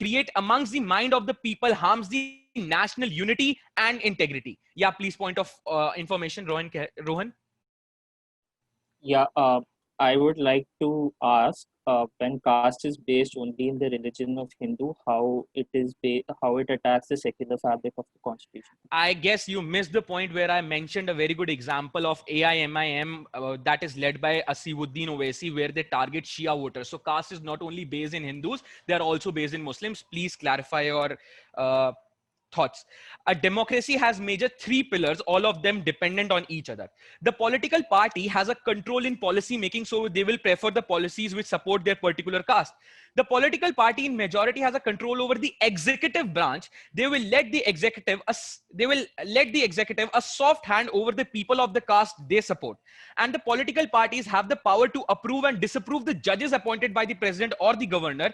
create amongst the mind of the people harms the national unity and integrity. Yeah, please, point of information, Rohan. Yeah, I would like to ask, when caste is based only in the religion of Hindu, how it attacks the secular fabric of the constitution? I guess you missed the point where I mentioned a very good example of AIMIM that is led by Asimuddin Owaisi, where they target Shia voters. So caste is not only based in Hindus, they are also based in Muslims. Please clarify your uh, thoughts. A democracy has major three pillars, all of them dependent on each other. The political party has a control in policy making, so they will prefer the policies which support their particular caste. The political party in majority has a control over the executive branch. They will let the executive a soft hand over the people of the caste they support. And the political parties have the power to approve and disapprove the judges appointed by the president or the governor.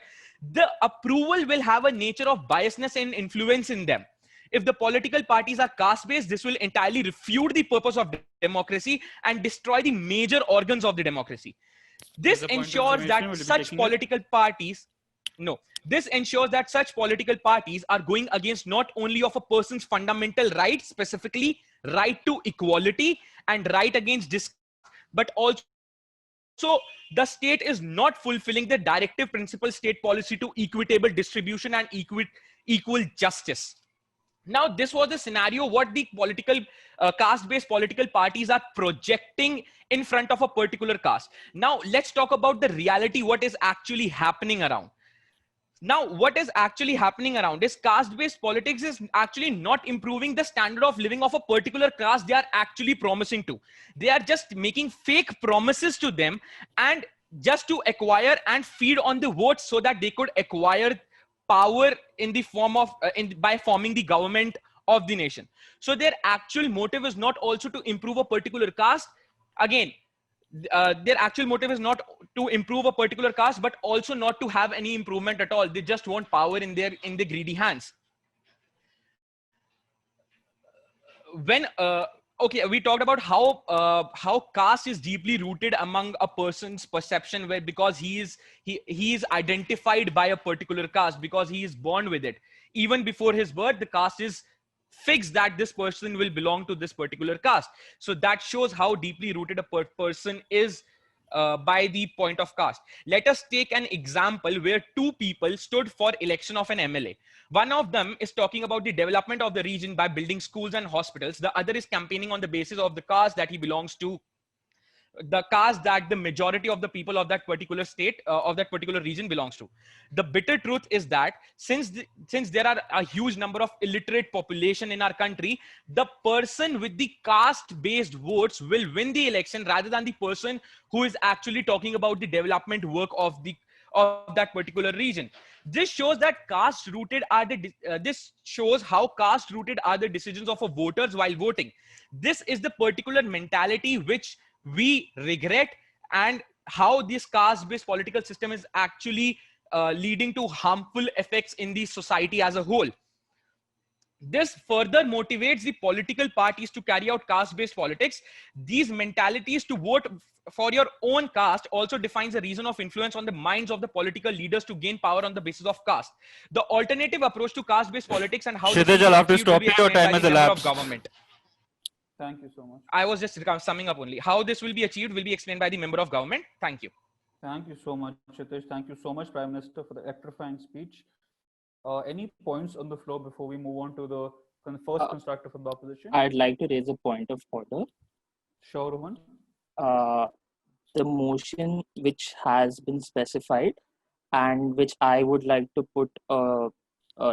The approval will have a nature of biasness and influence in them. If the political parties are caste-based, this will entirely refute the purpose of democracy and destroy the major organs of the democracy. This ensures that such political parties, no, this ensures that such political parties are going against not only of a person's fundamental rights, specifically right to equality and right against discrimination, but also the state is not fulfilling the directive principle state policy to equitable distribution and equal justice. Now, this was the scenario what the political caste-based political parties are projecting in front of a particular caste. Now, let's talk about the reality, what is actually happening around. Now, what is actually happening around is caste-based politics is actually not improving the standard of living of a particular caste they are actually promising to. They are just making fake promises to them and just to acquire and feed on the votes so that they could acquire power in the form of by forming the government of the nation. So their actual motive is not also to improve a particular caste. Again, their actual motive is not to improve a particular caste, but also not to have any improvement at all. They just want power in the greedy hands. When okay, we talked about how caste is deeply rooted among a person's perception, where because he is identified by a particular caste because he is born with it. Even before his birth, the caste is fixed that this person will belong to this particular caste. So that shows how deeply rooted a person is by the point of caste. Let us take an example where two people stood for election of an MLA. One of them is talking about the development of the region by building schools and hospitals. The other is campaigning on the basis of the caste that he belongs to, the caste that the majority of the people of that particular state, of that particular region belongs to. The bitter truth is that since there are a huge number of illiterate population in our country, the person with the caste based votes will win the election rather than the person who is actually talking about the development work of that particular region. This shows that caste rooted are this shows how caste rooted are the decisions of a voters while voting. This is the particular mentality which we regret, and how this caste-based political system is actually leading to harmful effects in the society as a whole. This further motivates the political parties to carry out caste-based politics. These mentalities to vote for your own caste also defines a reason of influence on the minds of the political leaders to gain power on the basis of caste. The alternative approach to caste-based politics and how Kshitij, I'll have to stop you. Your time has elapsed. Government. Thank you so much. I was just summing up only. How this will be achieved will be explained by the member of government. Thank you. Thank you so much, Kshitij. Thank you so much, Prime Minister, for the electrifying speech. Any points on the floor before we move on to the first constructor from the opposition? I'd like to raise a point of order. Sure, Rohan. The motion which has been specified and which I would like to put a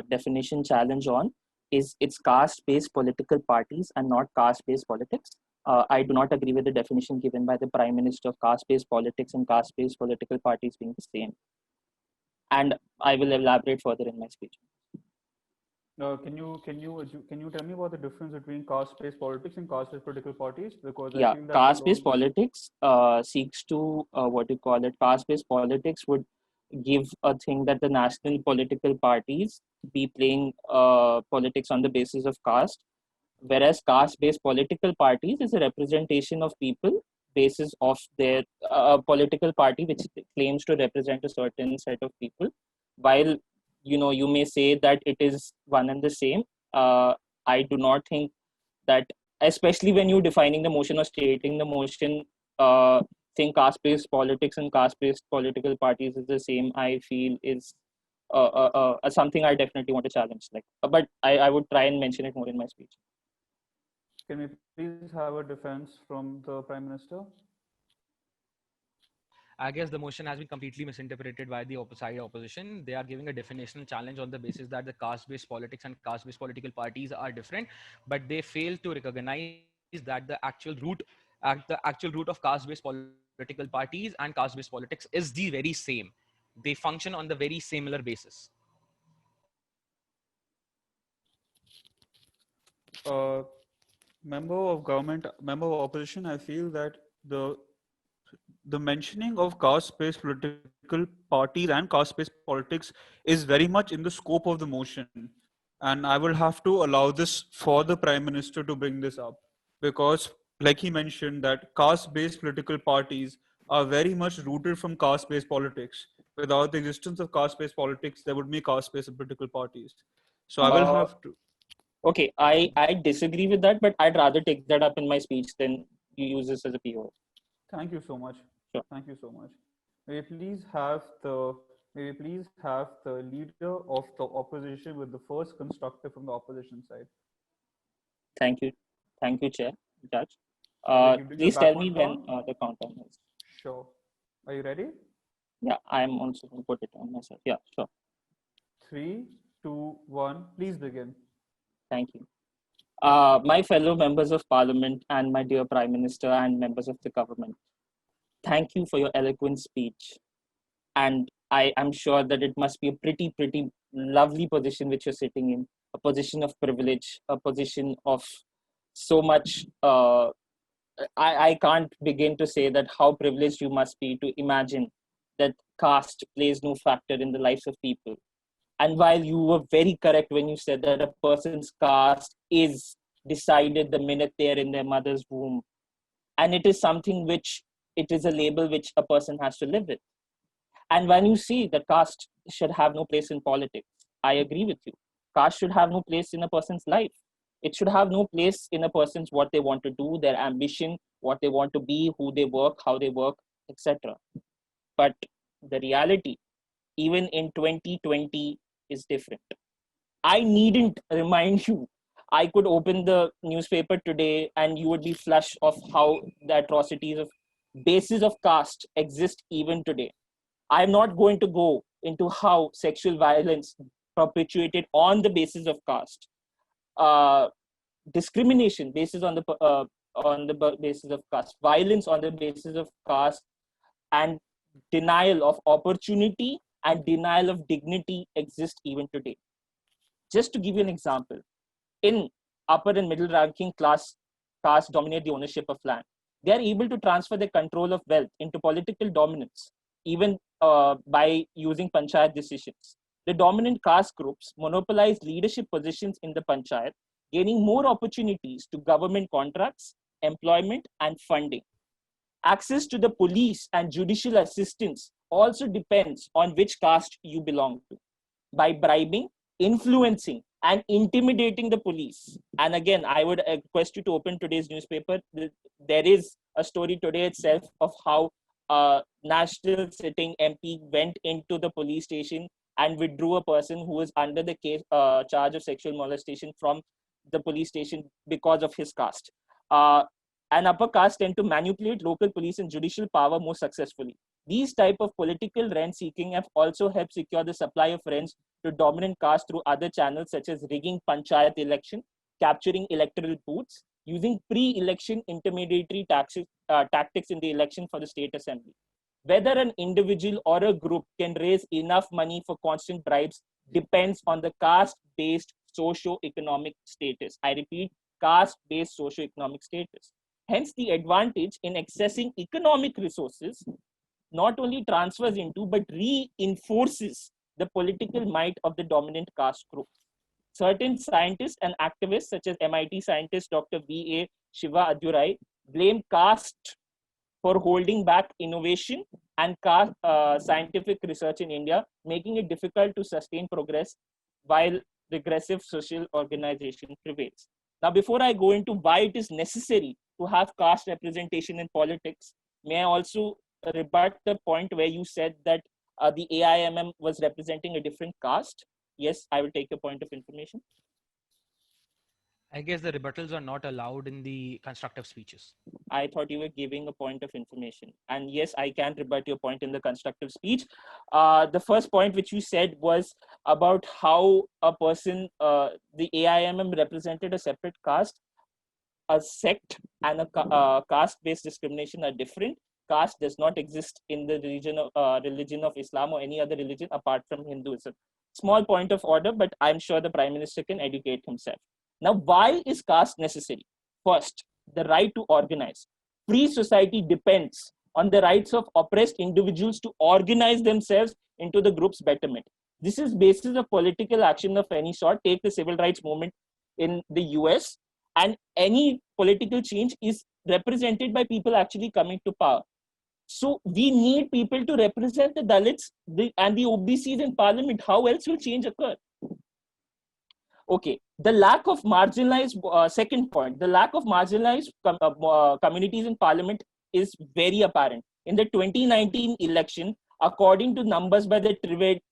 definition challenge on is it's caste-based political parties and not caste-based politics. I do not agree with the definition given by the Prime Minister of caste-based politics and caste-based political parties being the same. And I will elaborate further in my speech. Can you tell me about the difference between caste-based politics and caste-based political parties? Because yeah, caste-based politics seeks to caste-based politics would give a thing that the national political parties be playing politics on the basis of caste, whereas caste-based political parties is a representation of people basis of their political party which claims to represent a certain set of people, while you may say that it is one and the same. I do not think that, especially when you're defining the motion or stating the motion, saying caste-based politics and caste-based political parties is the same, I feel is something I definitely want to challenge. But I would try and mention it more in my speech. Can we please have a defense from the Prime Minister? I guess the motion has been completely misinterpreted by the opposition. They are giving a definitional challenge on the basis that the caste-based politics and caste-based political parties are different, but they fail to recognize that the actual root of caste-based political parties and caste-based politics is the very same. They function on the very similar basis. Member of government, member of opposition, I feel that the mentioning of caste-based political parties and caste-based politics is very much in the scope of the motion. And I will have to allow this for the Prime Minister to bring this up, because like he mentioned that caste-based political parties are very much rooted from caste-based politics. Without the existence of caste-based politics, there would be caste-based political parties. So I will have to. Okay, I disagree with that, but I'd rather take that up in my speech than you use this as a PO. Thank you so much. Sure. Thank you so much. May we please have the leader of the opposition with the first constructive from the opposition side. Thank you, Chair, Judge. Please tell me when the countdown is. Sure. Are you ready? Yeah, I'm also going to put it on myself. Yeah, sure. 3, 2, 1. Please begin. Thank you. My fellow members of Parliament and my dear Prime Minister and members of the government, thank you for your eloquent speech. And I am sure that it must be a pretty lovely position which you're sitting in, a position of privilege, a position of so much. I can't begin to say that how privileged you must be to imagine that caste plays no factor in the lives of people. And while you were very correct when you said that a person's caste is decided the minute they're in their mother's womb, and it is something which, it is a label which a person has to live with. And when you see that caste should have no place in politics, I agree with you. Caste should have no place in a person's life. It should have no place in a person's what they want to do, their ambition, what they want to be, who they work, how they work, etc. But the reality, even in 2020, is different. I needn't remind you. I could open the newspaper today and you would be flush of how the atrocities of basis of caste exist even today. I'm not going to go into how sexual violence perpetuated on the basis of caste, discrimination basis on the basis of caste, violence on the basis of caste, and denial of opportunity and denial of dignity exist even today. Just to give you an example, in upper and middle ranking class, caste dominate the ownership of land. They are able to transfer their control of wealth into political dominance, even by using panchayat decisions. The dominant caste groups monopolize leadership positions in the panchayat, gaining more opportunities to government contracts, employment, and funding. Access to the police and judicial assistance also depends on which caste you belong to. By bribing, influencing, and intimidating the police. And again, I would request you to open today's newspaper. There is a story today itself of how a national sitting MP went into the police station and withdrew a person who was under the case, charge of sexual molestation from the police station because of his caste. And upper caste tend to manipulate local police and judicial power more successfully. These type of political rent seeking have also helped secure the supply of rents to dominant caste through other channels such as rigging panchayat election, capturing electoral booths, using pre-election intermediary tactics in the election for the state assembly. Whether an individual or a group can raise enough money for constant bribes depends on the caste-based socio-economic status. I repeat, caste-based socio-economic status. Hence, the advantage in accessing economic resources not only transfers into but reinforces the political might of the dominant caste group. Certain scientists and activists, such as MIT scientist Dr. V.A. Shiva Adyurai, blame caste for holding back innovation and scientific research in India, making it difficult to sustain progress while regressive social organization prevails. Now, before I go into why it is necessary to have caste representation in politics, may I also rebut the point where you said that the AIMM was representing a different caste? Yes, I will take your point of information. I guess the rebuttals are not allowed in the constructive speeches. I thought you were giving a point of information. And yes, I can rebut your point in the constructive speech. The first point which you said was about how a person, the AIMM represented a separate caste. A sect and a caste-based discrimination are different. Caste does not exist in the religion of Islam or any other religion apart from Hinduism. Small point of order, but I'm sure the Prime Minister can educate himself. Now, why is caste necessary? First, the right to organize. Free society depends on the rights of oppressed individuals to organize themselves into the group's betterment. This is basis of political action of any sort. Take the civil rights movement in the US, and any political change is represented by people actually coming to power. So we need people to represent the Dalits and the OBCs in parliament. How else will change occur? Okay, the lack of marginalized, second point, the lack of marginalized communities in parliament is very apparent. In the 2019 election, according to numbers by the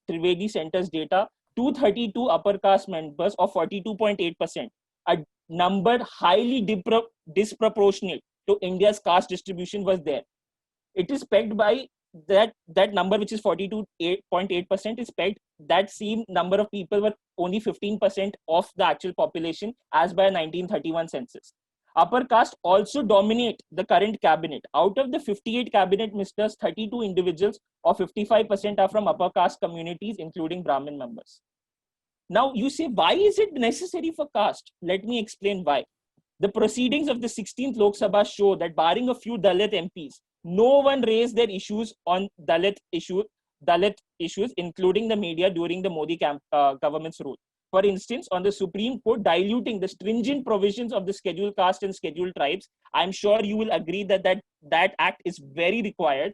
Trivedi Center's data, 232 upper caste members of 42.8%, a number highly disproportionate to India's caste distribution was there. It is pegged by that number, which is 42.8%, is pegged. That same number of people were only 15% of the actual population as by 1931 census. Upper caste also dominate the current cabinet. Out of the 58 cabinet ministers, 32 individuals or 55% are from upper caste communities, including Brahmin members. Now you say, why is it necessary for caste? Let me explain why. The proceedings of the 16th Lok Sabha show that barring a few Dalit MPs, no one raised their issues on Dalit issues, including the media during the Modi government's rule. For instance, on the Supreme Court diluting the stringent provisions of the scheduled caste and scheduled tribes, I'm sure you will agree that act is very required.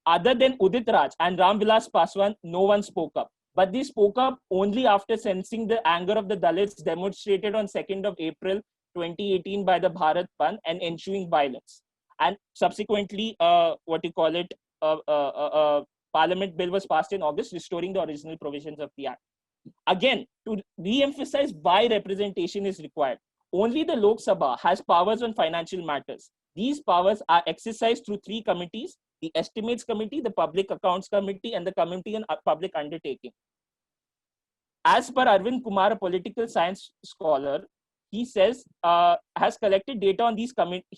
Other than Udit Raj and Ram Vilas Paswan, no one spoke up. But they spoke up only after sensing the anger of the Dalits demonstrated on 2nd of April 2018 by the Bharat Bandh and ensuing violence. And subsequently, Parliament bill was passed in August, restoring the original provisions of the act. Again, to re-emphasize why representation is required, only the Lok Sabha has powers on financial matters. These powers are exercised through three committees: the Estimates Committee, the Public Accounts Committee, and the Committee on Public Undertaking. As per Arvind Kumar, a political science scholar, he says has collected data on these committees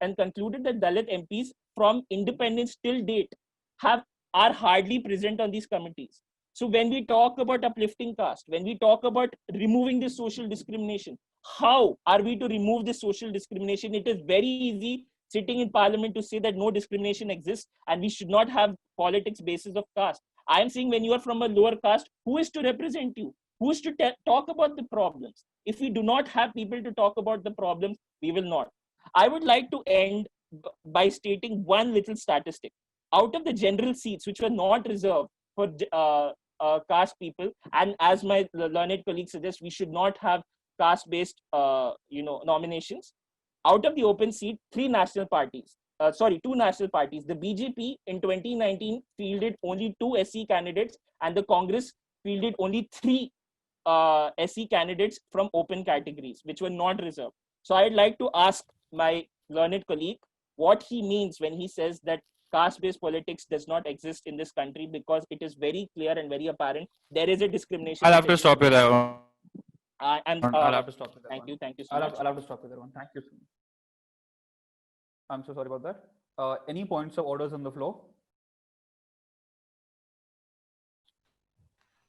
and concluded that Dalit MPs from independence till date are hardly present on these committees. So when we talk about uplifting caste, when we talk about removing this social discrimination, how are we to remove this social discrimination? It is very easy sitting in parliament to say that no discrimination exists and we should not have politics basis of caste. I am saying, when you are from a lower caste, who is to represent you? Who is to talk about the problems? If we do not have people to talk about the problems, we will not. I would like to end by stating one little statistic. Out of the general seats which were not reserved for caste people, and as my learned colleague suggests, we should not have caste-based nominations. Out of the open seat, two national parties. The BJP in 2019 fielded only 2 SC candidates, and the Congress fielded only 3 SC candidates from open categories, which were not reserved. So I'd like to ask my learned colleague what he means when he says that caste-based politics does not exist in this country, because it is very clear and very apparent there is a discrimination. I'll have to stop you there. I'll have to stop you there. Thank you so much. I'll have to stop you there. Thank you so much. I'm so sorry about that. Any points of orders on the floor?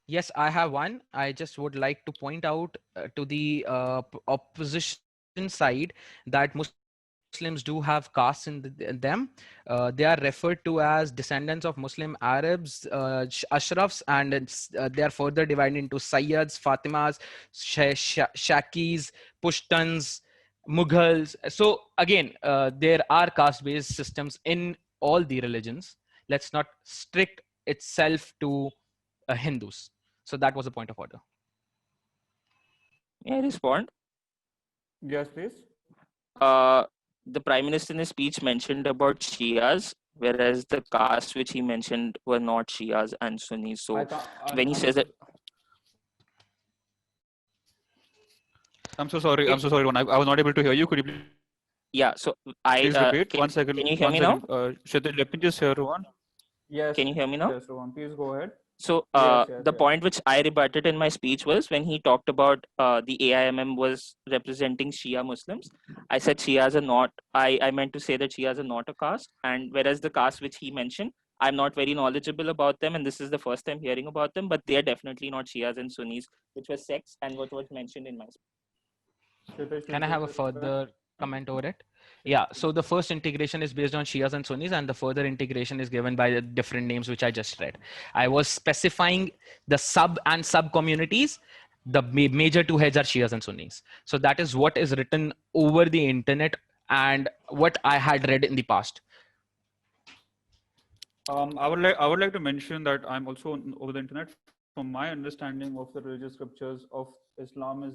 Yes, I have one. I just would like to point out to the opposition side that Muslims do have castes in them. They are referred to as descendants of Muslim Arabs, Ashrafs, and they are further divided into Sayyids, Fatimas, Shakis, Pushtans, Mughals. So again, there are caste-based systems in all the religions. Let's not strict itself to Hindus. So that was the point of order. May I respond? Yes, please. The Prime Minister in his speech mentioned about Shias, whereas the caste which he mentioned were not Shias and Sunnis. So when he says that, I'm so sorry. I'm so sorry, Ron. I was not able to hear you. Could you yeah. So please repeat? One second. can you hear One me now? second. Kshitij, let me just hear Rohan. Yes. Can you hear me now? Yes, Rohan. Please go ahead. So Yes, yes, the yes. point which I rebutted in my speech was when he talked about the AIMM was representing Shia Muslims. I said Shias are not. I meant to say that Shias are not a caste, and whereas the caste which he mentioned, I'm not very knowledgeable about them, and this is the first time hearing about them. But they are definitely not Shias and Sunnis, which was sects and what was mentioned in my speech. Kshitij, Can I please have a take this back. further comment over it? Yeah, so the first integration is based on Shias and Sunnis, and the further integration is given by the different names which I just read. I was specifying the sub and sub communities. The major two heads are Shias and Sunnis. So that is what is written over the internet and what I had read in the past. I would like to mention that I'm also over the internet. From my understanding of the religious scriptures of Islam is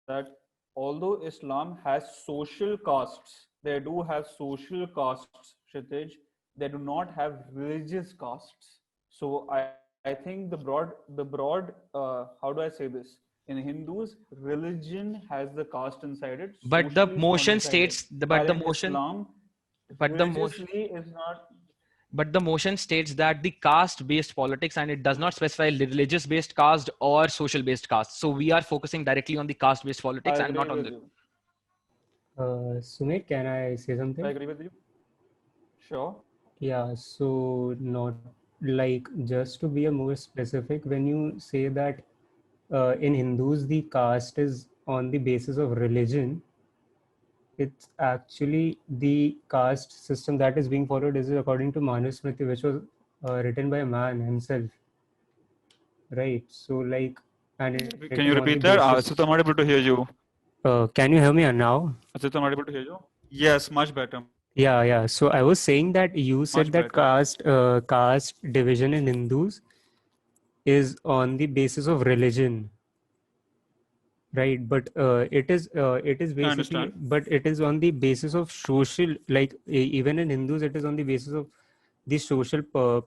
that although Islam has social castes, they do have social castes, Kshitij, they do not have religious castes. So I think how do I say this? In Hindus, religion has the caste inside it. But the Social is not motion inside it. states, While in Islam, but the motion, religiously is not. but the motion states that the caste-based politics, and it does not specify religious-based caste or social-based caste. So we are focusing directly on the caste-based politics I and agree not on with the. you. Sumit, can I say I something? agree with you. Sure. Yeah, so not like just to be a more specific, when you say that in Hindus the caste is on the basis of religion, it's actually the caste system that is being followed is according to Manusmriti, which was written by a man himself, right? So like, and it Can is you on the repeat that? basis. Asif, I'm not able to hear you. Can you hear me now? Asif, I'm not able to hear you. Yes, much better. Yeah. So I was saying that you said Much that better. caste division in Hindus is on the basis of religion, right? But it is I basically, understand. but it is on the basis of social, like even in Hindus it is on the basis of the social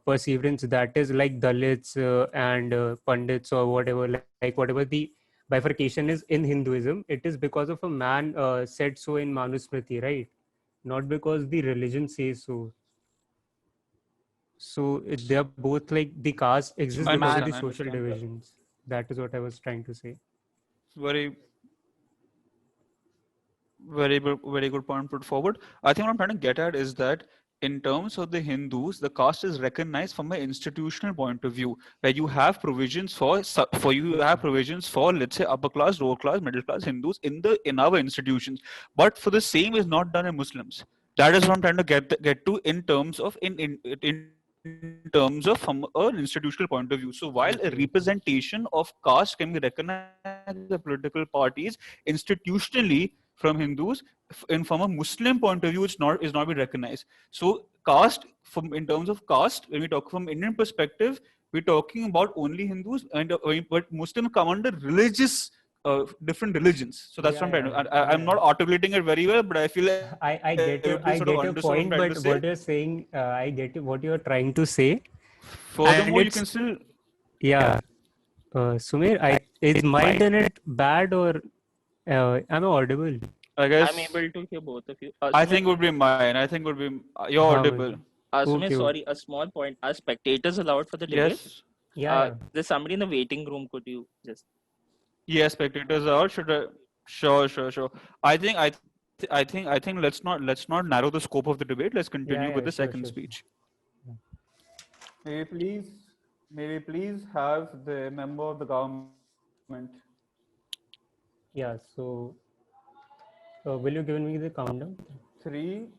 perseverance, that is like Dalits and Pandits or whatever, like whatever the bifurcation is in Hinduism, it is because of a man said so in Manusmriti, right? Not because the religion says so. So they are both like the caste exists I because of the understand. I social understand. divisions. That is what I was trying to say. Very, very good point put forward. I think what I'm trying to get at is that in terms of the Hindus, the caste is recognized from an institutional point of view, where you have provisions for let's say upper class, lower class, middle class Hindus in our institutions, but for the same is not done in Muslims. That is what I'm trying to get to in terms of in terms of from an institutional point of view. So while a Okay. representation of caste can be recognized by political parties institutionally from Hindus, from a Muslim point of view, it's not is not being recognized. So caste, from in terms of caste, when we talk from Indian perspective, we're talking about only Hindus, and but Muslims come under religious. Different religions. So that's what I'm trying to. I'm not articulating it very well, but I feel I get you. everybody I sort of get your understood what I'm point, trying to but say. what you're saying, I get what you're trying to say, and Furthermore, you it's can still. yeah. Sumir, is my internet bad or am I audible? I I'm guess able to hear both of you. I Sumit, think would be mine. I think would be you're How? audible. Sumit, Okay. sorry, a small point. Are spectators allowed for the debate? Yes. Yeah. There's somebody in the waiting room. Could you just? Yes, spectators are. Should I? Sure. I think I think let's not narrow the scope of the debate. Let's continue with the Sure. second Sure. speech. May we please have the member of the government? Yeah. So, will you give me the countdown? 3.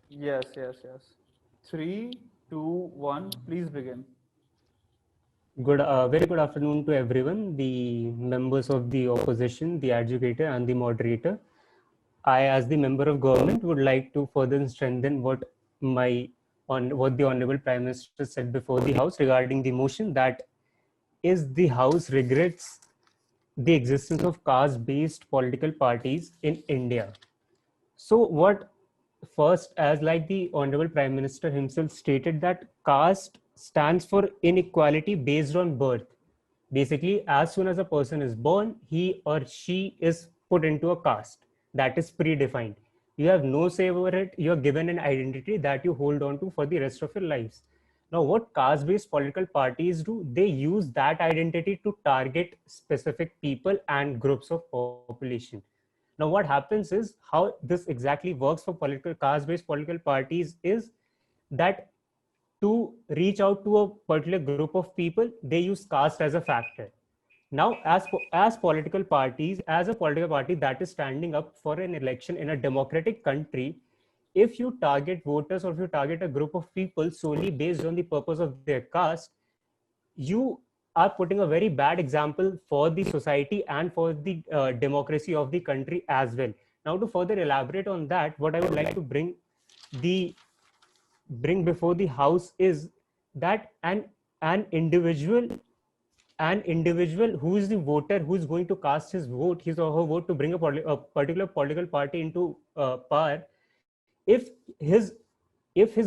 Yes. 3, 2, 1. Please begin. Very good afternoon to everyone, the members of the opposition, the educator, and the moderator. I, as the member of government, would like to further strengthen what the Honorable Prime Minister said before the House regarding the motion that is the House regrets the existence of caste-based political parties in India. So what first, as like the Honorable Prime Minister himself stated, that caste stands for inequality based on birth. Basically, as soon as a person is born, he or she is put into a caste that is predefined. You have no say over it. You are given an identity that you hold on to for the rest of your lives. Now, what caste-based political parties do, they use that identity to target specific people and groups of population. Now, what happens is, how this exactly works for political caste-based political parties is that to reach out to a particular group of people, they use caste as a factor. Now, as political parties, as a political party that is standing up for an election in a democratic country, if you target voters or if you target a group of people solely based on the purpose of their caste, you are putting a very bad example for the society and for the democracy of the country as well. Now, to further elaborate on that, what I would like to the bring before the House is that an individual who is the voter, who is going to cast his vote, his or her vote, to bring a particular political party into power, if his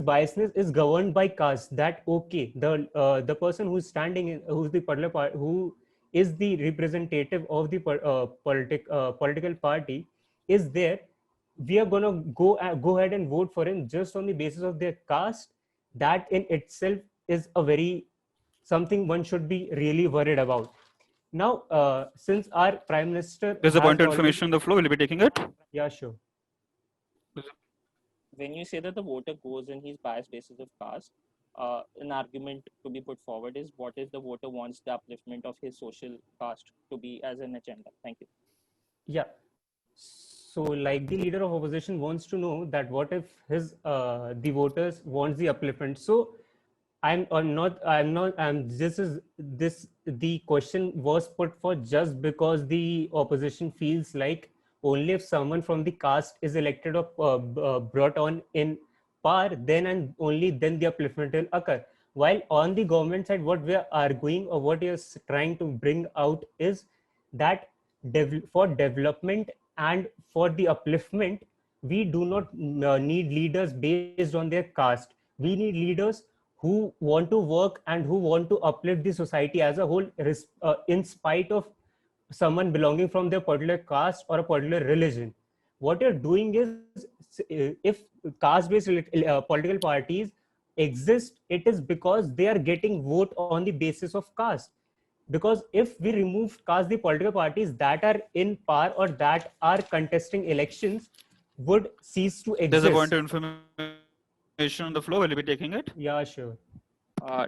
biasness is governed by caste, that okay, the person who's standing in, who's the particular who is the representative of the political party is there, we are going to go ahead and vote for him just on the basis of their caste. That in itself is a very something one should be really worried about. Now, since our Prime Minister There's a has point of already- information on the floor. Will you be taking it? Yeah, sure. When you say that the voter goes in his biased basis of caste, an argument to be put forward is, what if the voter wants the upliftment of his social caste to be as an agenda? Thank you. Yeah. So, like, the leader of opposition wants to know that what if his the voters wants the upliftment. So, the question was put for just because the opposition feels like only if someone from the caste is elected or brought on in power, then and only then the upliftment will occur. While on the government side, what we are arguing or what we are trying to bring out is that for development and for the upliftment, we do not need leaders based on their caste. We need leaders who want to work and who want to uplift the society as a whole, in spite of someone belonging from their particular caste or a particular religion. What you're doing is, if caste-based political parties exist, it is because they are getting vote on the basis of caste. Because if we remove caste, the political parties that are in power or that are contesting elections would cease to exist. There's a point of information on the floor. Will you be taking it? Yeah, sure.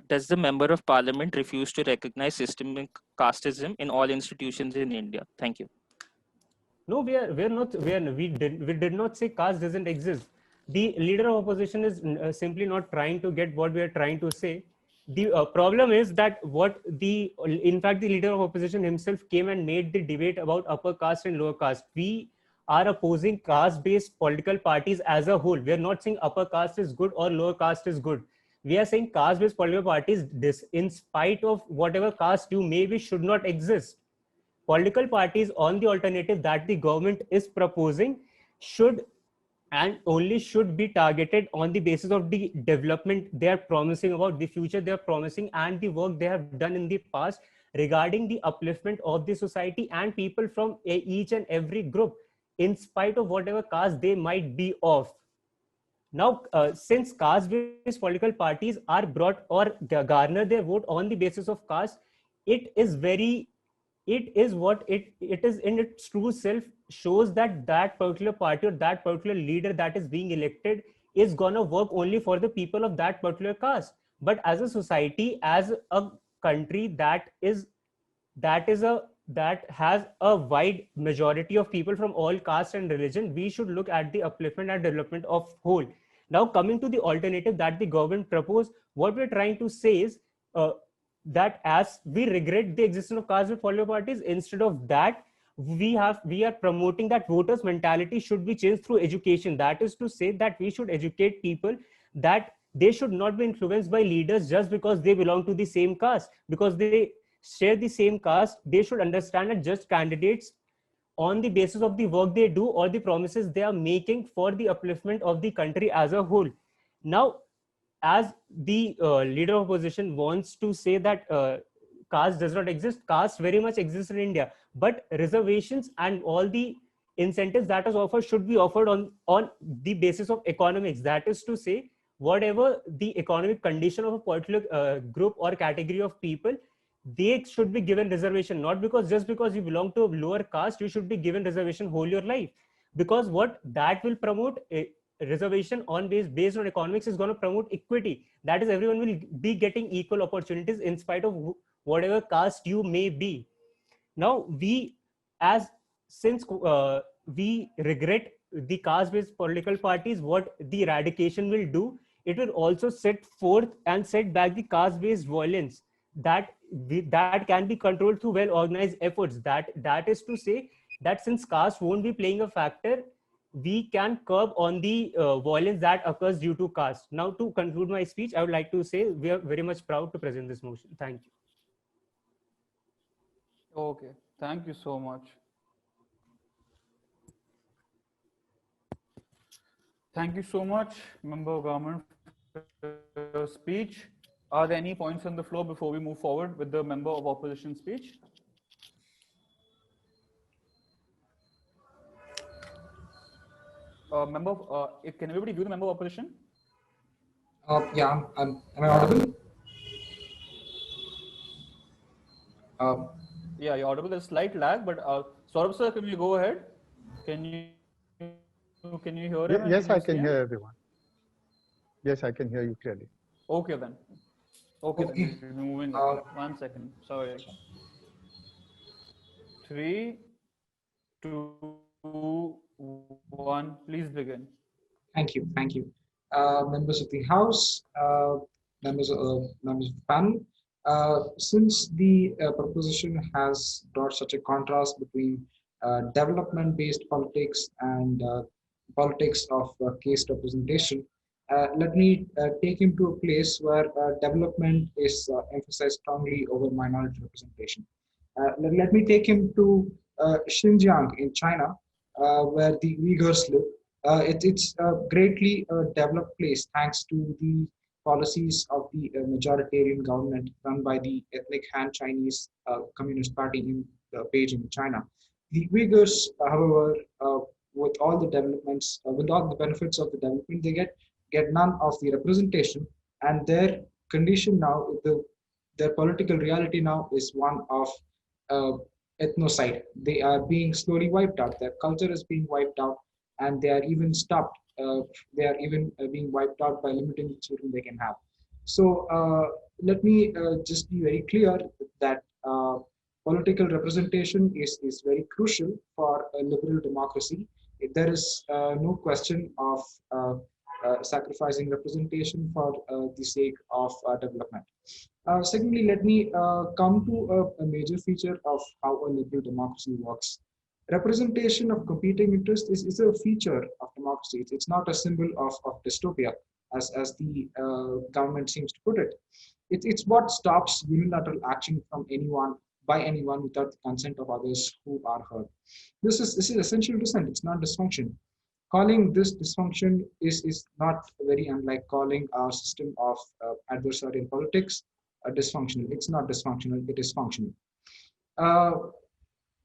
Does the member of parliament refuse to recognize systemic casteism in all institutions in India? Thank you. No, we did not say caste doesn't exist. The leader of opposition is simply not trying to get what we are trying to say. The problem is that in fact, the leader of opposition himself came and made the debate about upper caste and lower caste. We are opposing caste-based political parties as a whole. We are not saying upper caste is good or lower caste is good. We are saying caste-based political parties, in spite of whatever caste you may be, should not exist. Political parties on the alternative that the government is proposing should and only should be targeted on the basis of the development they are promising about, the future they are promising, and the work they have done in the past regarding the upliftment of the society and people from each and every group, in spite of whatever caste they might be of. Now, since caste-based political parties are brought or garner their vote on the basis of caste, it is what it is in its true self, shows that that particular party or that particular leader that is being elected is gonna work only for the people of that particular caste. But as a society, as a country that has a wide majority of people from all caste and religion, we should look at the upliftment and development of whole. Now, coming to the alternative that the government proposed, what we're trying to say is, that as we regret the existence of caste-based political parties, instead of that, we are promoting that voters' mentality should be changed through education. That is to say that we should educate people that they should not be influenced by leaders just because they belong to the same caste, because they share the same caste. They should understand that just candidates on the basis of the work they do or the promises they are making for the upliftment of the country as a whole. Now, as the leader of opposition wants to say that caste does not exist, caste very much exists in India, but reservations and all the incentives that is offered should be offered on the basis of economics. That is to say, whatever the economic condition of a particular group or category of people, they should be given reservation, not because just because you belong to a lower caste you should be given reservation whole your life, because what that will promote a reservation on based on economics is going to promote equity. That is, everyone will be getting equal opportunities in spite of whatever caste you may be. Now we, as since we regret the caste based political parties, what the eradication will do, it will also set forth and set back the caste based violence that can be controlled through well organized efforts. That is to say that since caste won't be playing a factor, we can curb on the violence that occurs due to caste. Now, to conclude my speech, I would like to say we are very much proud to present this motion. Thank you. Okay, thank you so much. Thank you so much, Member of Government, for your speech. Are there any points on the floor before we move forward with the Member of Opposition speech? Can everybody view the Member of Opposition? Yeah, am I audible? Yeah, you're audible. There's slight lag, but Saurabh sir, can you go ahead? Can you hear him? Yes, I can hear everyone. Yes, I can hear you clearly. Okay then. Okay, Okay. then we're moving on. 1 second. Sorry. 3, 2, 1. Please begin. Thank you. Members of the House, members of panel. Since the proposition has brought such a contrast between development-based politics and politics of caste representation, let me take him to a place where development is emphasized strongly over minority representation. Let me take him to Xinjiang in China, where the Uyghurs live. It's a greatly developed place thanks to the policies of the majoritarian government run by the ethnic Han Chinese Communist Party in Beijing, China. The Uyghurs, however, with all the developments, with all the benefits of the development, they get none of the representation, and their condition now, their political reality now is one of ethnocide. They are being slowly wiped out. Their culture is being wiped out, and they are even stopped. They are even being wiped out by limiting the children they can have. So let me just be very clear that political representation is very crucial for a liberal democracy. There is no question of sacrificing representation for the sake of development. Secondly, let me come to a major feature of how a liberal democracy works. Representation of competing interests is a feature of democracy. It's not a symbol of dystopia, as the government seems to put it. It's what stops unilateral action from anyone by anyone without the consent of others who are heard. This is essential dissent. It's not dysfunction. Calling this dysfunction is not very unlike calling our system of adversarial politics dysfunctional. It's not dysfunctional, it is functional.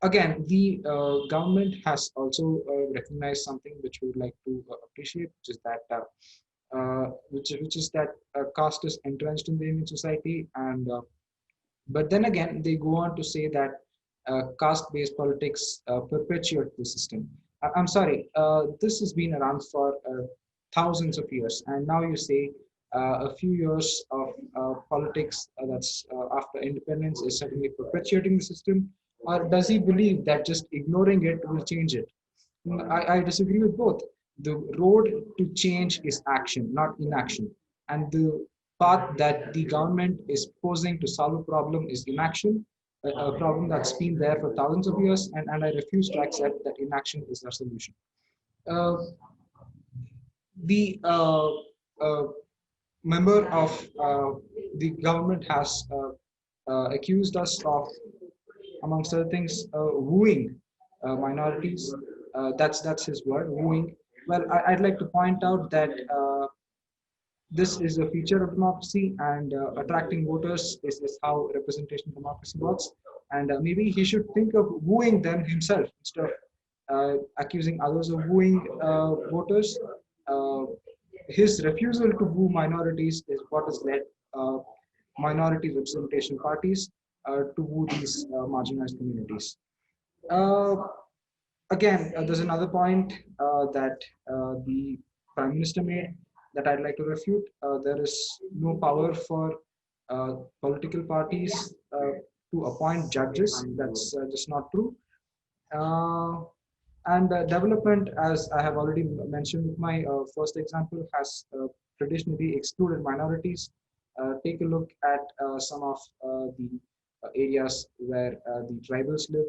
Again, the government has also recognized something which we would like to appreciate, which is that caste is entrenched in the Indian society, and but then again they go on to say that caste-based politics perpetuate the system. I'm sorry, this has been around for thousands of years, and now you say a few years of politics that's after independence is suddenly perpetuating the system, or does he believe that just ignoring it will change it? I disagree with both. The road to change is action, not inaction, and the path that the government is proposing to solve a problem is inaction, a problem that's been there for thousands of years, and I refuse to accept that inaction is the solution. Uh, the member of the government has accused us of, amongst other things, wooing minorities. That's his word, wooing. Well, I'd like to point out that this is a feature of democracy, and attracting voters is how representation democracy works. And maybe he should think of wooing them himself instead of accusing others of wooing voters. Uh, his refusal to woo minorities is what has led minority representation parties to woo these marginalized communities. Uh, Again, there's another point that the Prime Minister made that I'd like to refute. There is no power for political parties to appoint judges. That's just not true. Uh, and development, as I have already mentioned with my first example, has traditionally excluded minorities. Take a look at some of the areas where the tribals live,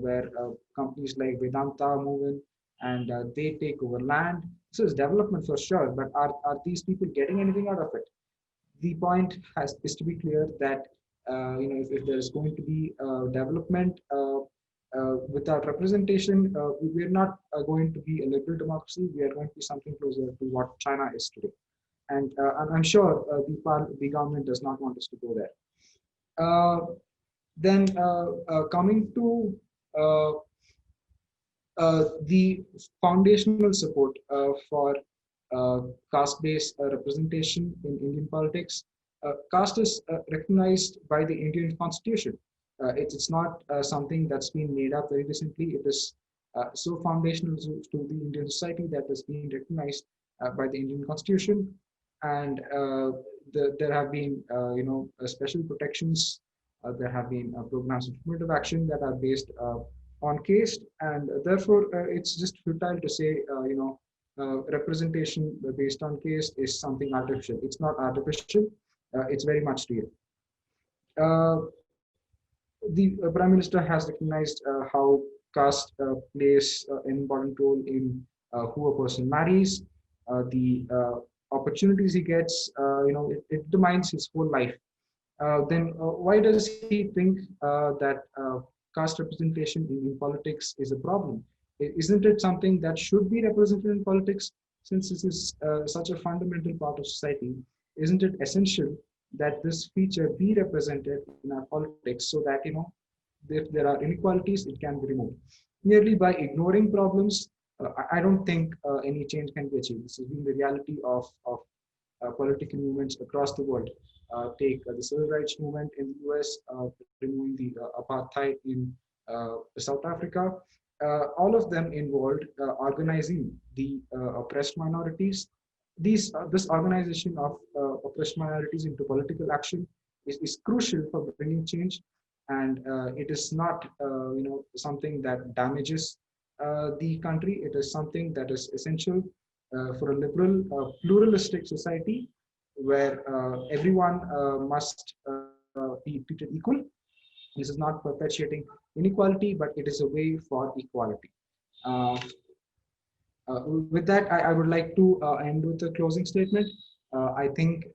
where companies like Vedanta move in and they take over land. So it's development for sure, but are these people getting anything out of it? The point is to be clear that if there is going to be development without representation, we're not going to be a liberal democracy. We are going to be something closer to what China is today, and I'm sure the government does not want us to go there. Then coming to uh, the foundational support for caste-based representation in Indian politics. Caste is recognized by the Indian Constitution. It's not something that's been made up very recently. It is so foundational to the Indian society that has been recognized by the Indian Constitution, and there have been special protections. There have been programs of affirmative action that are based on caste, and therefore it's just futile to say representation based on caste is something artificial. It's not artificial. It's very much real. The Prime Minister has recognized how caste plays an important role in who a person marries, the opportunities he gets. It determines his whole life. Then why does he think that caste representation in politics is a problem? Isn't it something that should be represented in politics, since this is such a fundamental part of society? Isn't it essential that this feature be represented in our politics so that if there are inequalities, it can be removed? Merely by ignoring problems, I don't think any change can be achieved. This has been the reality of political movements across the world. Take the civil rights movement in the US, removing the apartheid in South Africa. All of them involved organizing the oppressed minorities. This organization of oppressed minorities into political action is crucial for bringing change, and it is not something that damages the country. It is something that is essential for a liberal, pluralistic society where everyone must be treated equal. This is not perpetuating inequality, but it is a way for equality. Uh, with that, I would like to end with a closing statement. I think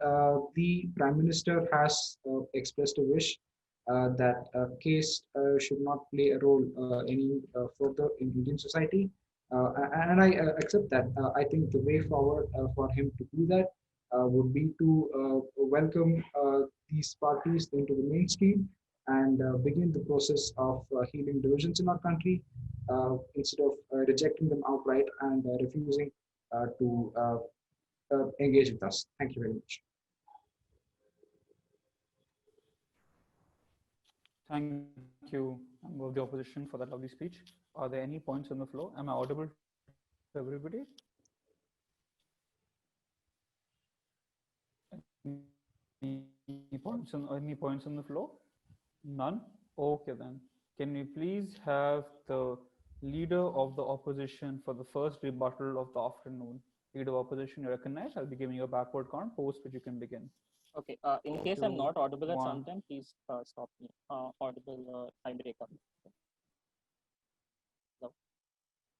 the Prime Minister has expressed a wish that caste should not play a role any further in Indian society. And I accept that. I think the way forward for him to do that would be to welcome these parties into the mainstream and begin the process of healing divisions in our country instead of rejecting them outright and refusing to engage with us. Thank you very much. Thank you, member of the opposition, for that lovely speech. Are there any points on the floor? Am I audible to everybody? Any points on the floor? None? Okay then. Can we please have the leader of the opposition for the first rebuttal of the afternoon? Leader of opposition, you're recognized. I'll be giving you a backward count, post which you can begin. Okay. In case I'm not audible at some 1. time, please stop me. Audible, I break up.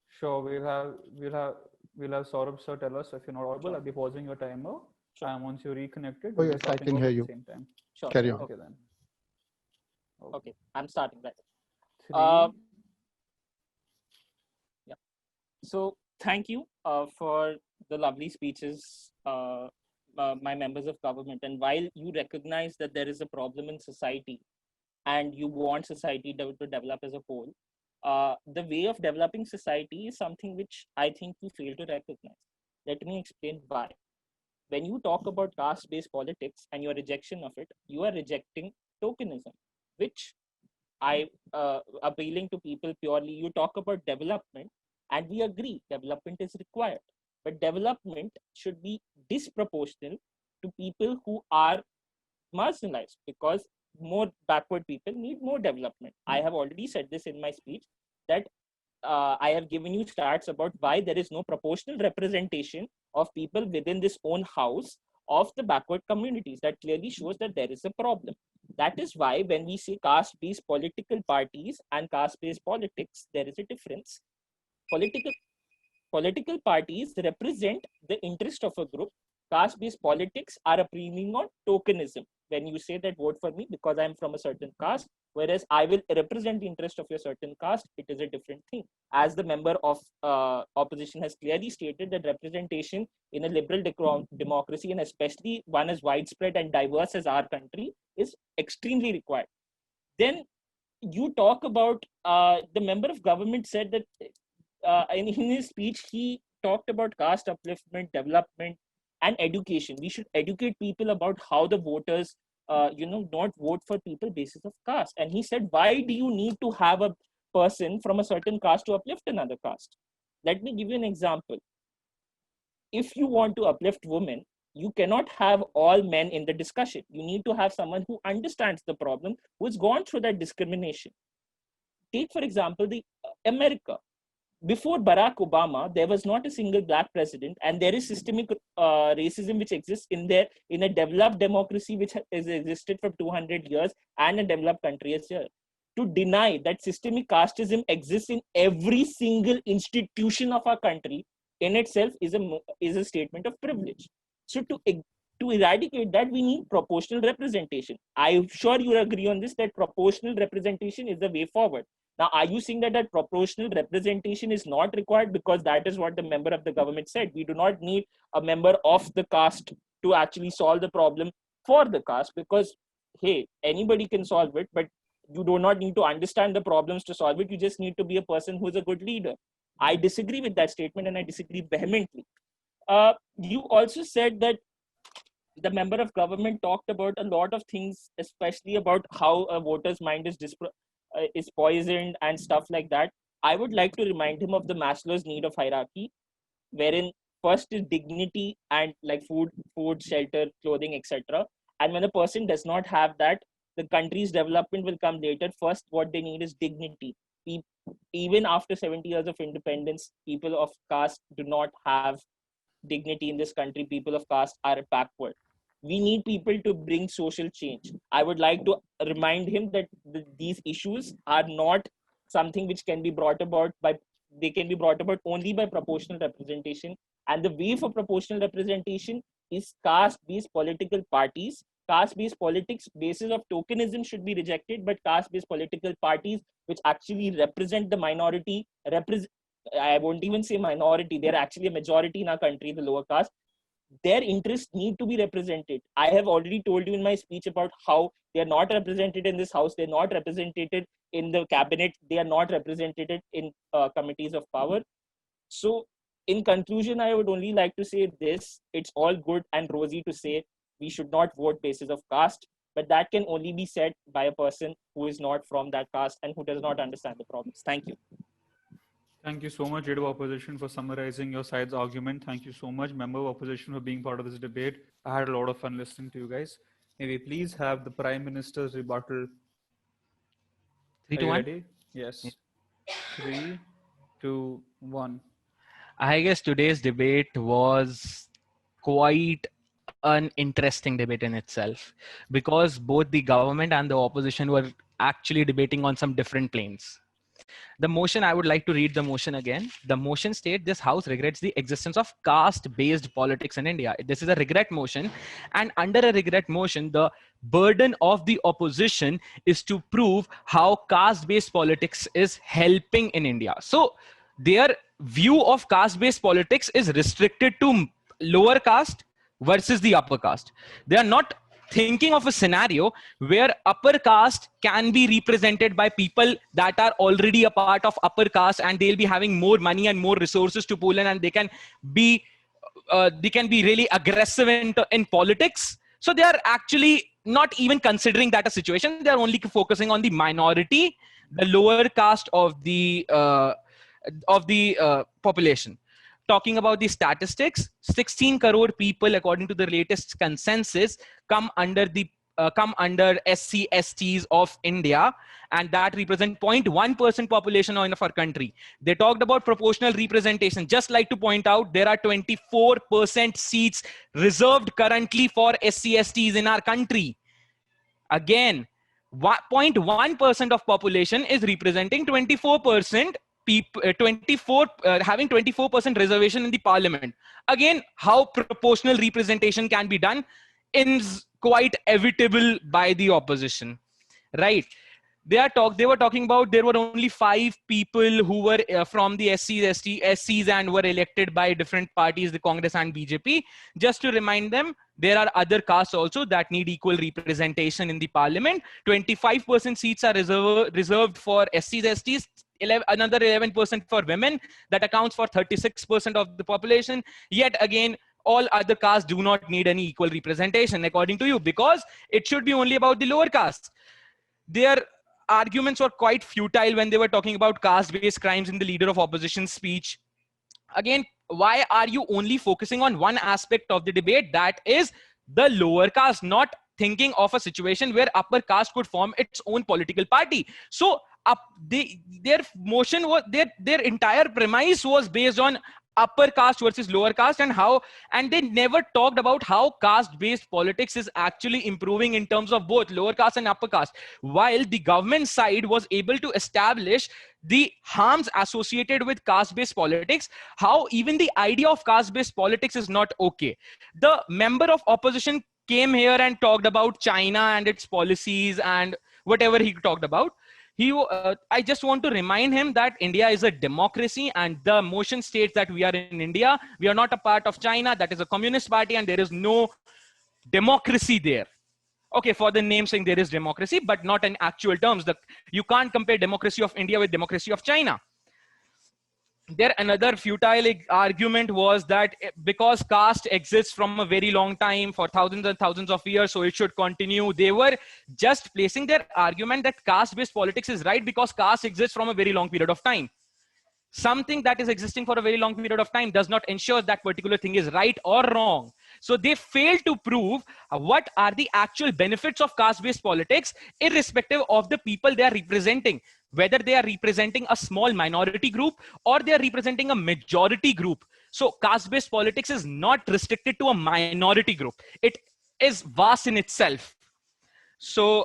Sure, we'll have Saurabh sir tell us if you're not audible. Sure. I'll be pausing your timer. Sure. And once you're reconnected, Oh, we'll be yes, I starting can off hear at the you. same time. Sure. Carry on. Okay then. Okay. I'm starting right. 3. Yeah. So thank you for the lovely speeches, my members of government. And while you recognize that there is a problem in society and you want society to develop as a whole, the way of developing society is something which I think you fail to recognize. Let me explain why. When you talk about caste-based politics and your rejection of it, you are rejecting tokenism, which I appealing to people purely. You talk about development, and we agree development is required, but development should be disproportional to people who are marginalized, because more backward people need more development. I have already said this in my speech that I have given you stats about why there is no proportional representation of people within this own house of the backward communities. That clearly shows that there is a problem. That is why when we say caste-based political parties and caste-based politics, there is a difference. Political parties represent the interest of a group. Caste-based politics are a premium on tokenism. When you say that vote for me because I'm from a certain caste, whereas I will represent the interest of your certain caste, it is a different thing. As the member of opposition has clearly stated, that representation in a liberal democracy, and especially one as widespread and diverse as our country, is extremely required. Then you talk about the member of government said that in his speech, he talked about caste upliftment, development, and education. We should educate people about how the voters, not vote for people basis of caste. And he said, why do you need to have a person from a certain caste to uplift another caste? Let me give you an example. If you want to uplift women, you cannot have all men in the discussion. You need to have someone who understands the problem, who's gone through that discrimination. Take, for example, the America. Before Barack Obama, there was not a single black president, and there is systemic racism which exists in a developed democracy which has existed for 200 years, and a developed country as well. To deny that systemic casteism exists in every single institution of our country in itself is a statement of privilege. So to eradicate that, we need proportional representation. I'm sure you agree on this, that proportional representation is the way forward. Now, are you saying that proportional representation is not required because that is what the member of the government said? We do not need a member of the caste to actually solve the problem for the caste, because, hey, anybody can solve it, but you do not need to understand the problems to solve it. You just need to be a person who is a good leader. I disagree with that statement, and I disagree vehemently. You also said that the member of government talked about a lot of things, especially about how a voter's mind is poisoned and stuff like that. I would like to remind him of the Maslow's need of hierarchy, wherein first is dignity and like food, shelter, clothing, etc. And when a person does not have that, the country's development will come later. First, what they need is dignity. Even after 70 years of independence, people of caste do not have dignity in this country. People of caste are backward. We need people to bring social change. I would like to remind him that these issues are not something which can be brought about they can be brought about only by proportional representation. And the way for proportional representation is caste-based political parties. Caste-based politics basis of tokenism should be rejected, but caste-based political parties which actually represent the minority, I won't even say minority, they're actually a majority in our country, the lower caste, their interests need to be represented. I have already told you in my speech about how they are not represented in this house, they're not represented in the cabinet, they are not represented in committees of power. So in conclusion, I would only like to say this: it's all good and rosy to say we should not vote basis of caste, but that can only be said by a person who is not from that caste and who does not understand the problems. Thank you. Thank you so much, Leader of Opposition, for summarizing your side's argument. Thank you so much, Member of Opposition, for being part of this debate. I had a lot of fun listening to you guys. May we please have the Prime Minister's rebuttal. 3, Are 2, you 1. ready? Yes. 3, 2, 1. I guess today's debate was quite an interesting debate in itself, because both the government and the opposition were actually debating on some different planes. The motion, I would like to read the motion again. The motion states this House regrets the existence of caste-based politics in India. This is a regret motion. And under a regret motion, the burden of the opposition is to prove how caste-based politics is helping in India. So their view of caste-based politics is restricted to lower caste versus the upper caste. They are not thinking of a scenario where upper caste can be represented by people that are already a part of upper caste, and they'll be having more money and more resources to pull in, and they can be really aggressive in politics. So they are actually not even considering that a situation. They are only focusing on the minority, the lower caste of the population. Talking about the statistics, 16 crore people, according to the latest consensus, come under SC STs of India, and that represent 0.1% population of our country. They talked about proportional representation. Just like to point out, there are 24% seats reserved currently for SC STs in our country. Again, 0.1% of population is representing 24%. Having 24% reservation in the parliament. Again, how proportional representation can be done is quite evitable by the opposition, right? They were talking about there were only 5 people who were from the SCs and were elected by different parties, the Congress and BJP. Just to remind them, there are other castes also that need equal representation in the parliament. 25% seats are reserved for SCs, STs, another 11% for women. That accounts for 36% of the population. Yet again, all other castes do not need any equal representation, according to you, because it should be only about the lower caste. Their arguments were quite futile when they were talking about caste-based crimes in the leader of opposition speech. Again, why are you only focusing on one aspect of the debate, that is the lower caste, not thinking of a situation where upper caste could form its own political party? So their motion was, their entire premise was based on upper caste versus lower caste, and they never talked about how caste based politics is actually improving in terms of both lower caste and upper caste, while the government side was able to establish the harms associated with caste based politics, how even the idea of caste based politics is not okay. The member of opposition came here and talked about China and its policies and whatever he talked about. I just want to remind him that India is a democracy, and the motion states that we are in India. We are not a part of China. That is a communist party, and there is no democracy there. Okay, for the name saying there is democracy, but not in actual terms. You can't compare democracy of India with democracy of China. There another futile argument was that because caste exists from a very long time, for thousands and thousands of years, so it should continue. They were just placing their argument that caste-based politics is right because caste exists from a very long period of time. Something that is existing for a very long period of time does not ensure that particular thing is right or wrong. So they failed to prove what are the actual benefits of caste-based politics, irrespective of the people they are representing, whether they are representing a small minority group or they are representing a majority group. So caste-based politics is not restricted to a minority group. It is vast in itself. So,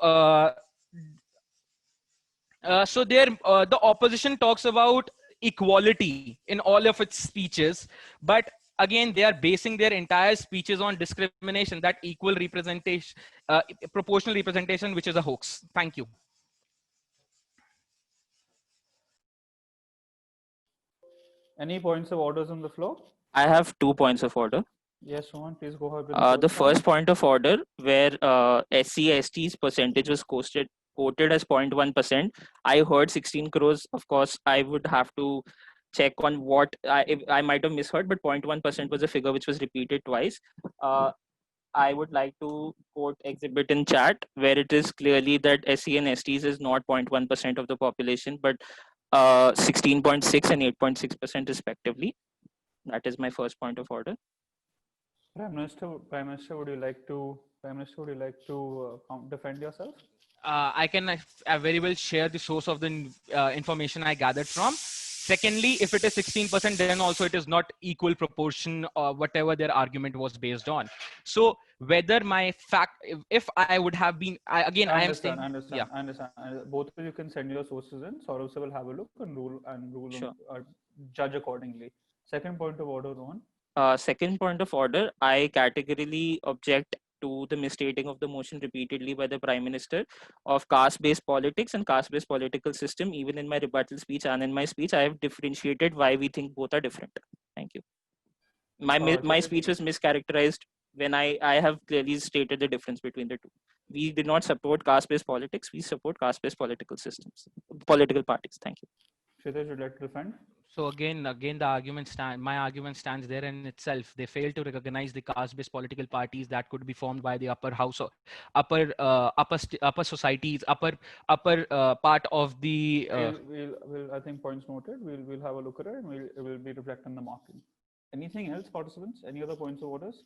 the opposition talks about equality in all of its speeches, but again, they are basing their entire speeches on discrimination, that equal representation, proportional representation, which is a hoax. Thank you. Any points of orders on the floor? I have 2 points of order. Yes, Sohan, please go ahead. With The first point of order, where SC/ST's percentage was quoted as 0.1%. I heard 16 crores. Of course, I would have to check on what I might have misheard, but 0.1% was a figure which was repeated twice. I would like to quote exhibit in chat, where it is clearly that SC and STs is not 0.1% of the population, but 16.6 and 8.6% respectively. That is my first point of order. Prime Minister, would you like to defend yourself? I can very well share the source of the information I gathered from. Secondly, if it is 16%, then also it is not equal proportion or whatever their argument was based on. So whether my fact, if I would have been, I am saying, I understand. I understand. Both of you can send your sources in. Saurav sir will have a look and rule Sure. judge accordingly. Second point of order, Rohan. Second point of order, I categorically object to the misstating of the motion repeatedly by the Prime Minister of caste-based politics and caste-based political system. Even in my rebuttal speech and in my speech, I have differentiated why we think both are different. Thank you. My Jaideep? speech was mischaracterized when I have clearly stated the difference between the two. We did not support caste-based politics. We support caste-based political systems, political parties. Thank you. Kshitij, would you like to defend? so again, the argument my argument stands there in itself. They fail to recognize the caste-based political parties that could be formed by the upper house, or upper societies, upper part of the. We'll, I think points noted. We'll have a look at it and we'll be reflecting the marking. Anything else, participants? Any other points of orders?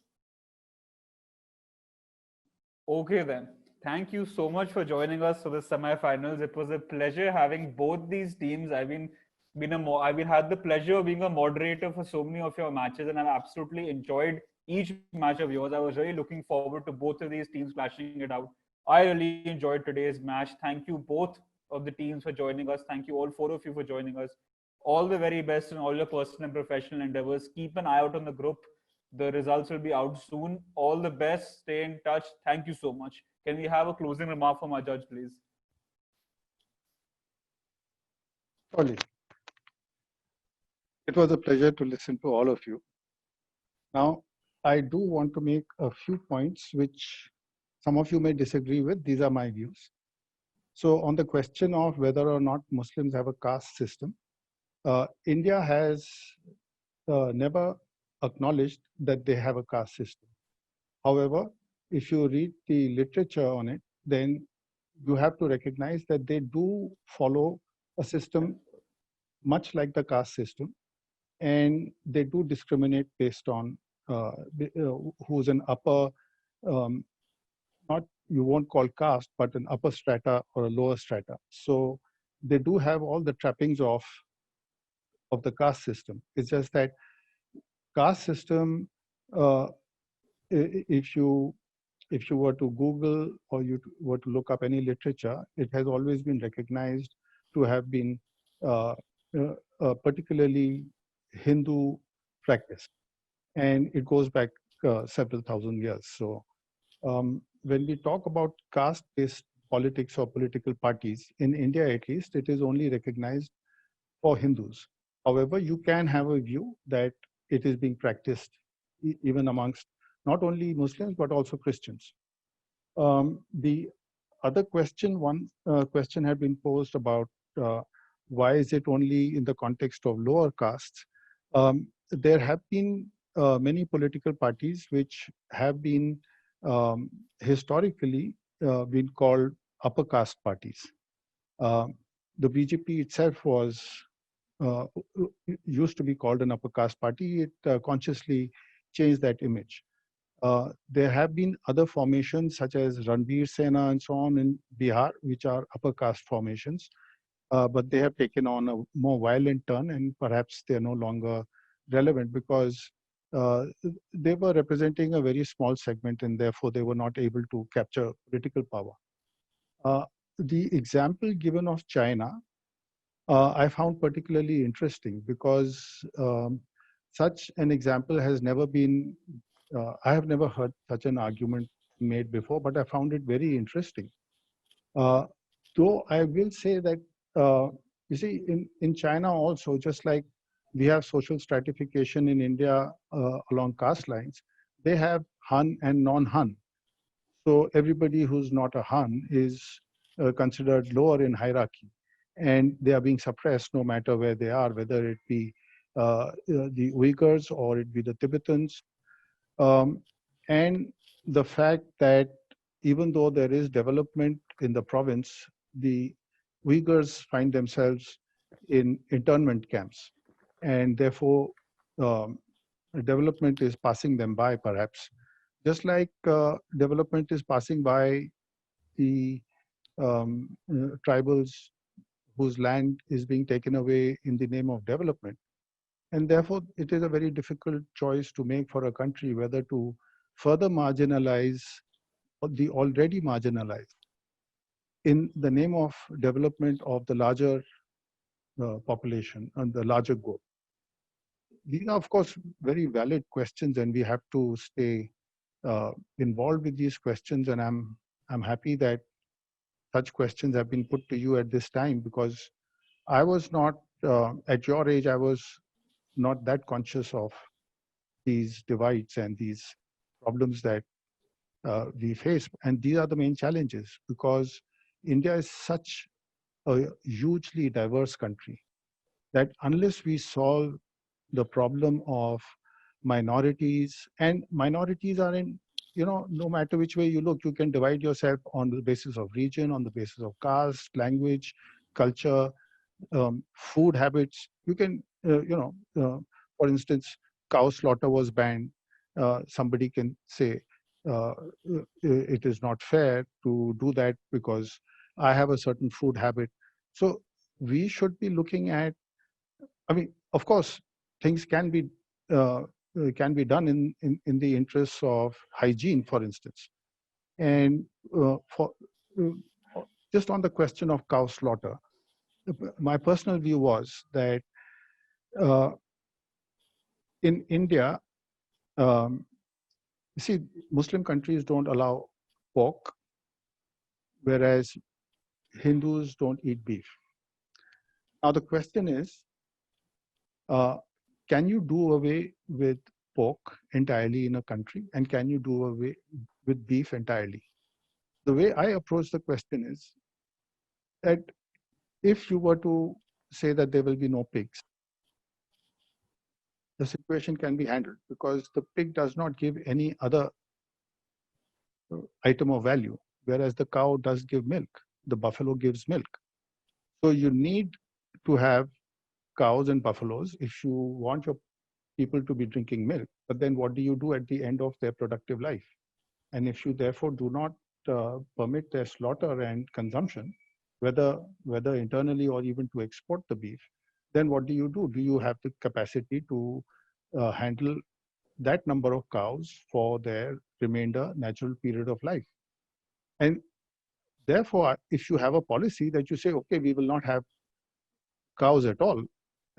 Okay then. Thank you so much for joining us for the semi-finals. It was a pleasure having both these teams. I've had the pleasure of being a moderator for so many of your matches, and I've absolutely enjoyed each match of yours. I was really looking forward to both of these teams clashing it out. I really enjoyed today's match. Thank you both of the teams for joining us. Thank you all four of you for joining us. All the very best in all your personal and professional endeavors. Keep an eye out on the group. The results will be out soon. All the best. Stay in touch. Thank you so much. Can we have a closing remark from our judge, please? Surely. It was a pleasure to listen to all of you. Now, I do want to make a few points which some of you may disagree with. These are my views. So on the question of whether or not Muslims have a caste system, India has never acknowledged that they have a caste system. However, if you read the literature on it, then you have to recognize that they do follow a system much like the caste system, and they do discriminate based on who's an upper, not you won't call caste, but an upper strata or a lower strata. So they do have all the trappings of the caste system. It's just that caste system, if you were to Google or you were to look up any literature, it has always been recognized to have been particularly Hindu practice, and it goes back several thousand years. So when we talk about caste-based politics or political parties, in India at least, it is only recognized for Hindus. However, you can have a view that it is being practiced even amongst not only Muslims, but also Christians. The other question, one question had been posed about why is it only in the context of lower castes? There have been many political parties which have been historically been called upper caste parties. The BJP itself was used to be called an upper caste party. It consciously changed that image. There have been other formations such as Ranveer Sena and so on in Bihar, which are upper caste formations, but they have taken on a more violent turn, and perhaps they are no longer relevant because they were representing a very small segment, and therefore they were not able to capture political power. The example given of China, I found particularly interesting because such an example has never been, I have never heard such an argument made before, but I found it very interesting. Though I will say that, you see, in China also, just like we have social stratification in India along caste lines, they have Han and non-Han. So everybody who's not a Han is considered lower in hierarchy, and they are being suppressed no matter where they are, whether it be the Uyghurs or it be the Tibetans. And the fact that even though there is development in the province, the Uyghurs find themselves in internment camps, and therefore development is passing them by, perhaps. Just like development is passing by the tribals whose land is being taken away in the name of development. And therefore, it is a very difficult choice to make for a country whether to further marginalize the already marginalized in the name of development of the larger population and the larger goal. These are, of course, very valid questions, and we have to stay involved with these questions. And I'm happy that such questions have been put to you at this time, because I was not at your age. I was not that conscious of these divides and these problems that we face. And these are the main challenges, because India is such a hugely diverse country that unless we solve the problem of minorities, and minorities are in, no matter which way you look, you can divide yourself on the basis of region, on the basis of caste, language, culture, food habits. You can, for instance, cow slaughter was banned. Somebody can say it is not fair to do that because I have a certain food habit. So we should be looking at, of course, things can be done in the interests of hygiene, for instance. And just on the question of cow slaughter, my personal view was that in India, you see, Muslim countries don't allow pork, whereas Hindus don't eat beef. Now the question is, can you do away with pork entirely in a country, and can you do away with beef entirely? The way I approach the question is that if you were to say that there will be no pigs, the situation can be handled, because the pig does not give any other item of value, whereas the cow does give milk, the buffalo gives milk. So you need to have cows and buffaloes if you want your people to be drinking milk. But then what do you do at the end of their productive life? And if you therefore do not permit their slaughter and consumption, whether internally or even to export the beef, then what do you do? Do you have the capacity to handle that number of cows for their remainder natural period of life? And therefore, if you have a policy that you say, okay, we will not have cows at all,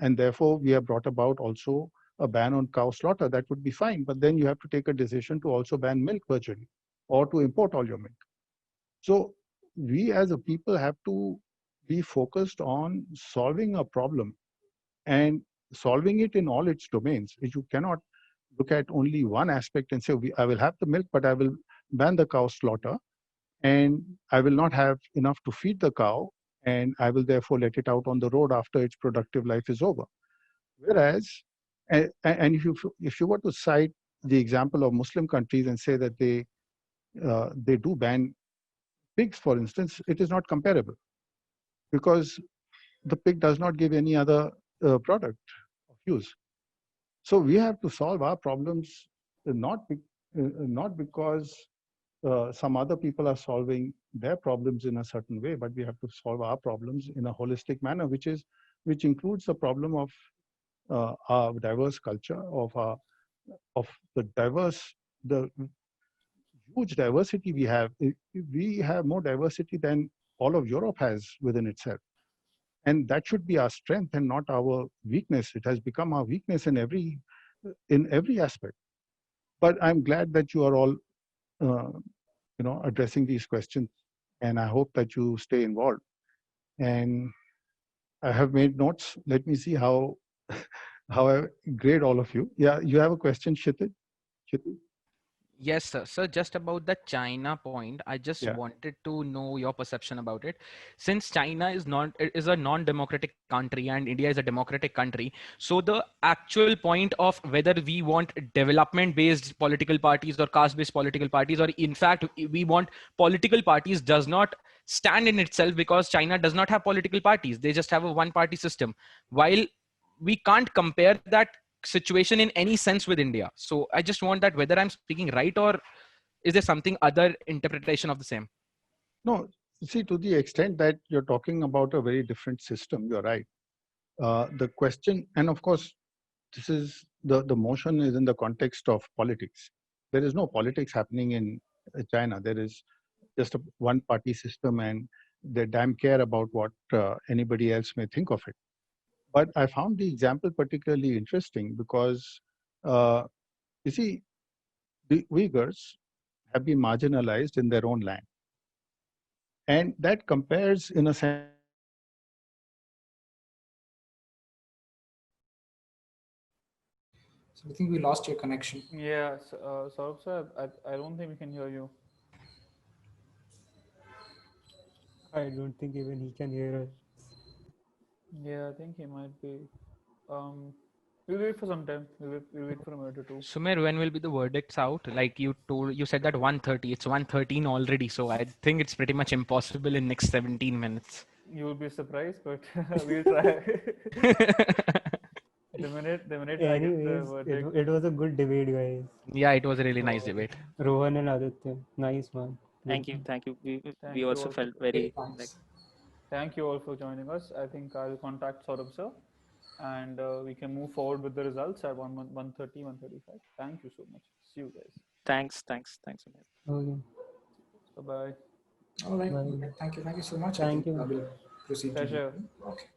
and therefore we have brought about also a ban on cow slaughter, that would be fine. But then you have to take a decision to also ban milk virtually, or to import all your milk. So we as a people have to be focused on solving a problem and solving it in all its domains. You cannot look at only one aspect and say, I will have the milk, but I will ban the cow slaughter, and I will not have enough to feed the cow, and I will therefore let it out on the road after its productive life is over. Whereas, and if you were to cite the example of Muslim countries and say that they do ban pigs, for instance, it is not comparable, because the pig does not give any other product of use. So we have to solve our problems not because some other people are solving their problems in a certain way, but we have to solve our problems in a holistic manner, which includes the problem of our diverse culture, of the huge diversity we have. We have more diversity than all of Europe has within itself. And that should be our strength and not our weakness. It has become our weakness in every aspect. But I'm glad that you are all addressing these questions, and I hope that you stay involved. And I have made notes. Let me see how I grade all of you. Yeah, you have a question, Kshitij? Yes, sir. So just about the China point, I just wanted to know your perception about it. Since China is a non-democratic country and India is a democratic country, so the actual point of whether we want development-based political parties or caste-based political parties, or in fact we want political parties, does not stand in itself, because China does not have political parties. They just have a one-party system. While we can't compare that situation in any sense with India. So I just want that whether I'm speaking right, or is there something other interpretation of the same? No, see, to the extent that you're talking about a very different system, you're right. The question, and of course, this is the motion is in the context of politics. There is no politics happening in China. There is just a one-party system, and they damn care about what anybody else may think of it. But I found the example particularly interesting because, you see, the Uyghurs have been marginalized in their own land. And that compares in a sense. So I think we lost your connection. Yeah, Saurabh sir, I don't think we can hear you. I don't think even he can hear us. Yeah, I think he might be. We'll wait for some time. We'll wait for a minute or two. Sumer, when will be the verdicts out? Like you said that 1:30. It's 1:13 already, so I think it's pretty much impossible in next 17 minutes. You will be surprised, but we'll try. the minute I get the Anyways, verdict. it was a good debate, guys. Yeah, it was a really nice debate. Rohan and Aditya, nice man. Thank you. We Thank you also all. felt very Thanks. like. Thank you all for joining us. I think I'll contact Saurabh sir, and we can move forward with the results at 1:30, 1:35. Thank you so much. See you guys. Thanks. Sumit. Okay. Bye bye. All right. Bye. Thank you so much. Thank I think you. I will proceed. Pleasure. Okay.